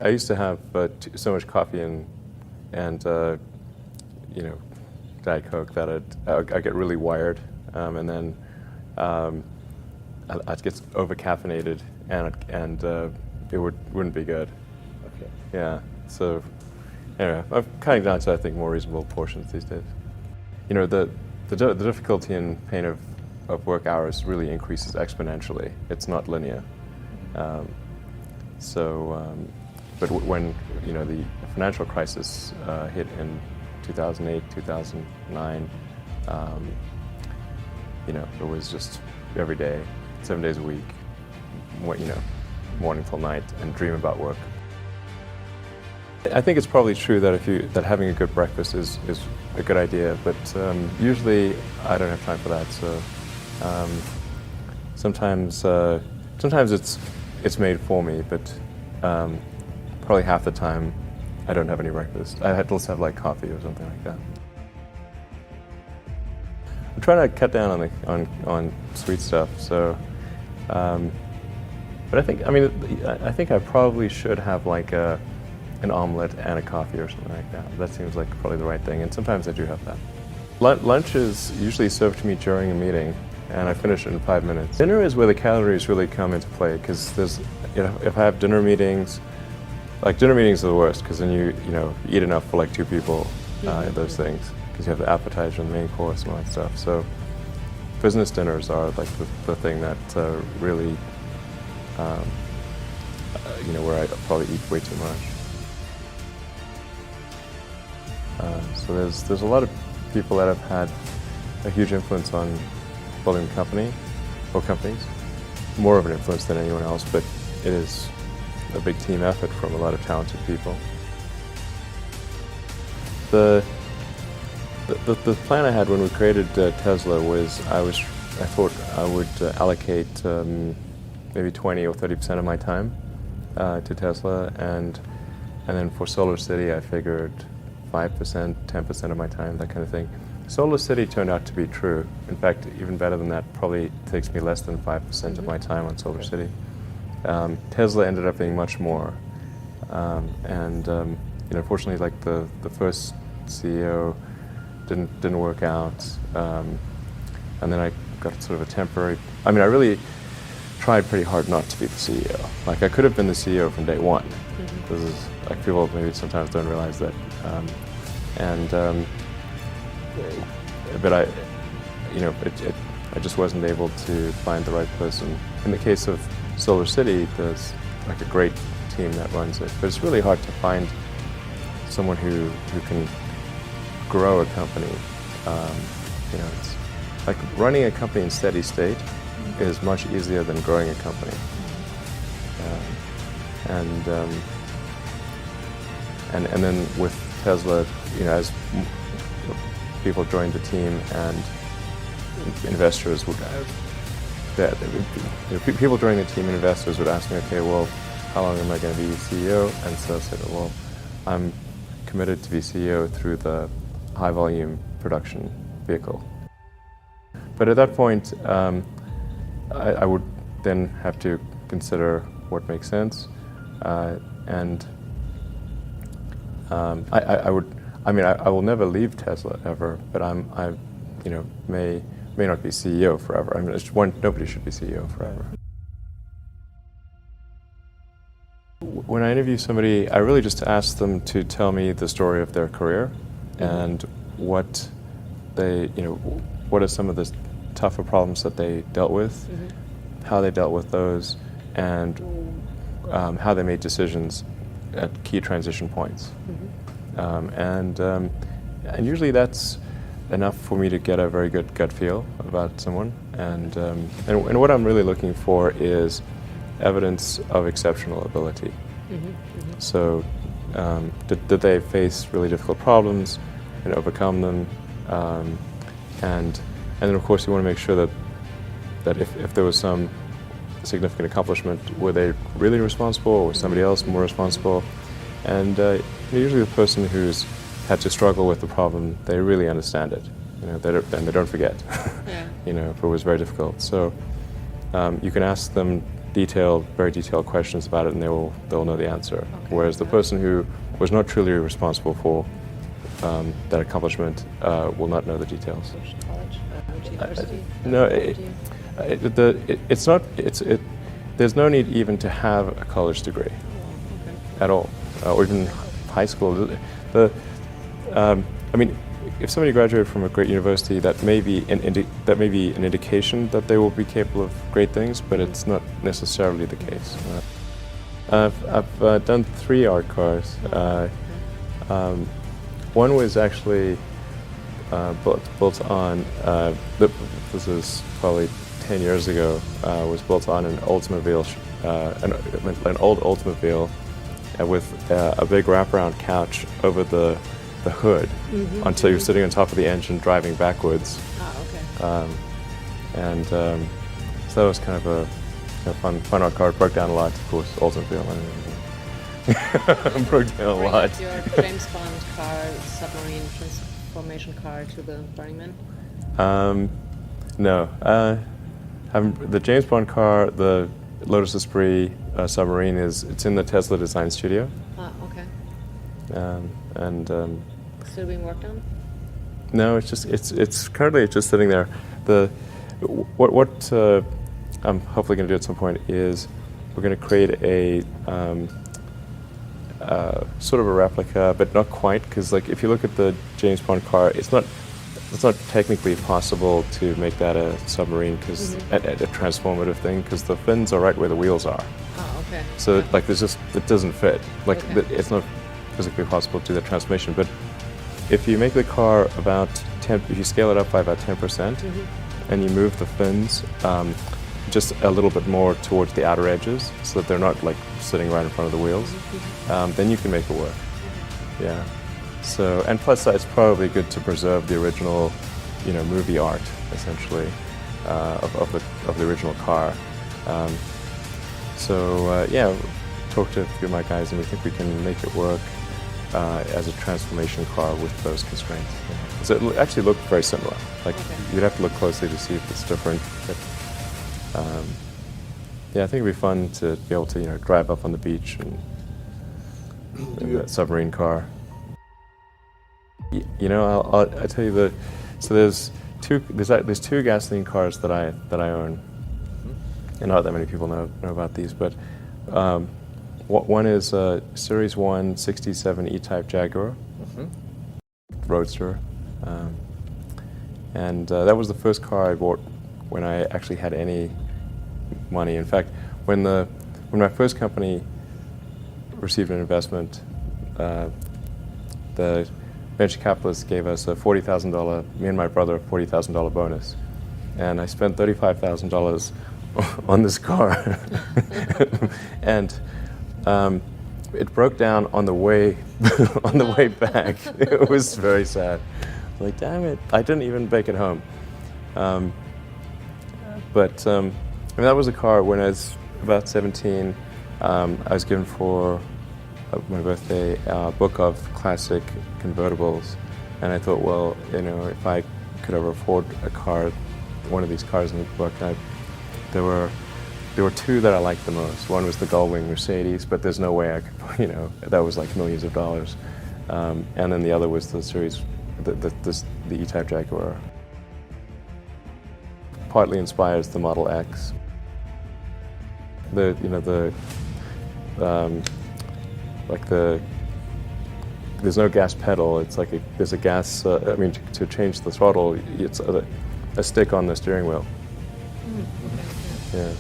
I used to have so much coffee and Diet Coke that I'd get really wired, and then I'd get over-caffeinated, and it wouldn't be good. Okay. Yeah. So anyway, I'm cutting down to, I think, more reasonable portions these days. You know, the difficulty and pain of work hours really increases exponentially. It's not linear. But when the financial crisis hit in 2008, 2009, it was just every day, 7 days a week, morning till night, and dream about work. I think it's probably true that having a good breakfast is a good idea, but usually I don't have time for that. So sometimes it's made for me, but probably half the time I don't have any breakfast. I had to have like coffee or something like that. I'm trying to cut down on sweet stuff. So, but I think I probably should have like an omelet and a coffee or something like that. That seems like probably the right thing, and sometimes I do have that. Lunch is usually served to me during a meeting, and I finish it in 5 minutes. Dinner is where the calories really come into play, because if I have dinner meetings, dinner meetings are the worst, because then you eat enough for like 2 people, those things, because you have the appetizer and the main course and all that stuff. So business dinners are like the thing that really, where I probably eat way too much. So there's a lot of people that have had a huge influence on building a company or companies, more of an influence than anyone else, but it is a big team effort from a lot of talented people. The plan I had when we created Tesla was I thought I would allocate maybe 20 or 30% of my time to Tesla, and then for Solar City I figured 5%, 10% of my time, that kind of thing. Solar City turned out to be true. In fact, even better than that, probably takes me less than 5% of my time on Solar City. Tesla ended up being much more, unfortunately, like the first CEO didn't work out, and then I got sort of a temporary. I really tried pretty hard not to be the CEO. Like, I could have been the CEO from day one. This is like, people maybe sometimes don't realize that, but I just wasn't able to find the right person. In the case of Solar City, there's like a great team that runs it, but it's really hard to find someone who can grow a company. It's like running a company in steady state is much easier than growing a company. And then with Tesla, as people joined the team and investors would, people joining the team and investors would ask me, okay, well, how long am I going to be CEO? And so I said, well, I'm committed to be CEO through the high volume production vehicle. But at that point, I would then have to consider what makes sense, and I will never leave Tesla ever, but I may not be CEO forever. Nobody should be CEO forever. When I interview somebody, I really just ask them to tell me the story of their career and what are some of the tougher problems that they dealt with, how they dealt with those, and how they made decisions at key transition points. And usually that's enough for me to get a very good gut feel about someone. And what I'm really looking for is evidence of exceptional ability. So did they face really difficult problems and overcome them? And then of course you want to make sure that if there was some significant accomplishment, were they really responsible, or was somebody else more responsible? And usually the person who's had to struggle with the problem, they really understand it. And they don't forget. Yeah. If it was very difficult. So you can ask them very detailed questions about it, and they'll know the answer. Okay. Whereas the person who was not truly responsible for that accomplishment will not know the details. Which college? Which university? No, it's not. There's no need even to have a college degree Okay. at all, or even high school. I mean, if somebody graduated from a great university, that may be an indication that they will be capable of great things, but it's not necessarily the case. I've done 3 art cars. One was actually built on. This is probably 10 years ago. Was built on an Oldsmobile, an old Oldsmobile, with a big wraparound couch over the hood until you're sitting on top of the engine driving backwards. Okay. So that was kind of a fun art car. It broke down a lot, of course, Oldsmobile and everything. Broke down a lot. Bring your James Bond car, submarine transformation car to the Burning Man? No. The James Bond car, the Lotus Esprit submarine, it's in the Tesla design studio. Okay. Still being worked on? No, it's currently just sitting there. What I'm hopefully going to do at some point is we're going to create a sort of a replica, but not quite, because like if you look at the James Bond car, it's not technically possible to make that a submarine, because a transformative thing, because the fins are right where the wheels are. Oh, okay. So like it doesn't fit. Like it's not physically possible to do that transformation. But if you make the car about 10, if you scale it up by about 10%, and you move the fins just a little bit more towards the outer edges, so that they're not like sitting right in front of the wheels, then you can make it work. Yeah. So, and plus it's probably good to preserve the original, movie art, essentially, of the original car. Yeah, talked to a few of my guys, and we think we can make it work as a transformation car with those constraints. Yeah. So it actually looked very similar. Like you'd have to look closely to see if it's different. But, yeah, I think it'd be fun to be able to drive up on the beach and in that submarine car. I'll tell you so there's two gasoline cars that I own, and not that many people know about these, but one is a Series 1 67 E-Type Jaguar Roadster, and that was the first car I bought when I actually had any money. In fact, when my first company received an investment, the venture capitalists gave us a $40,000, me and my brother, a $40,000 bonus. And I spent $35,000 on this car. And it broke down on the way back. It was very sad. Like, damn it, I didn't even make it home. That was a car when I was about 17. I was given for my birthday a book of classic convertibles, and I thought, well, if I could ever afford a car, one of these cars in the book, there were 2 that I liked the most. One was the Gullwing Mercedes, but there's no way I could, that was like millions of dollars. And then the other was the series, the E-Type Jaguar. Partly inspires the Model X. There's no gas pedal. It's like there's a gas. To change the throttle, it's a stick on the steering wheel. Okay. Yeah.